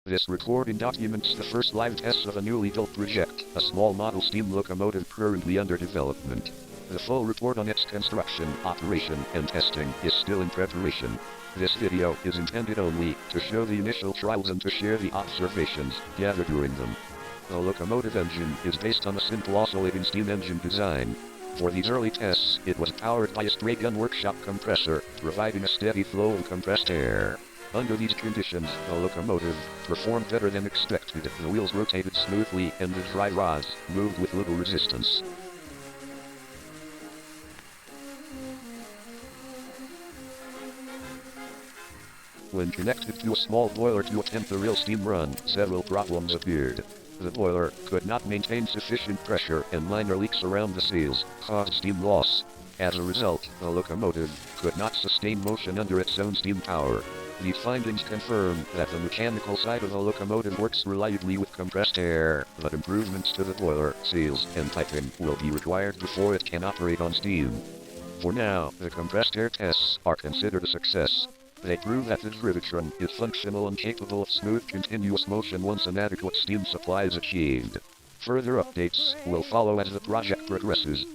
This recording documents the first live tests of a newly built project, a small model steam locomotive currently under development. The full report on its construction, operation, and testing is still in preparation. This video is intended only to show the initial trials and to share the observations gathered during them. The locomotive engine is based on a simple oscillating steam engine design. For these early tests, it was powered by a straight gun workshop compressor, providing a steady flow of compressed air. Under these conditions, the locomotive performed better than expected. The wheels rotated smoothly and the dry rods moved with little resistance. When connected to a small boiler to attempt a real steam run, several problems appeared. The boiler could not maintain sufficient pressure, and minor leaks around the seals caused steam loss. As a result, the locomotive could not sustain motion under its own steam power. These findings confirm that the mechanical side of the locomotive works reliably with compressed air, but improvements to the boiler, seals, and piping will be required before it can operate on steam. For now, the compressed air tests are considered a success. They prove that the Drivatron is functional and capable of smooth continuous motion once an adequate steam supply is achieved. Further updates will follow as the project progresses.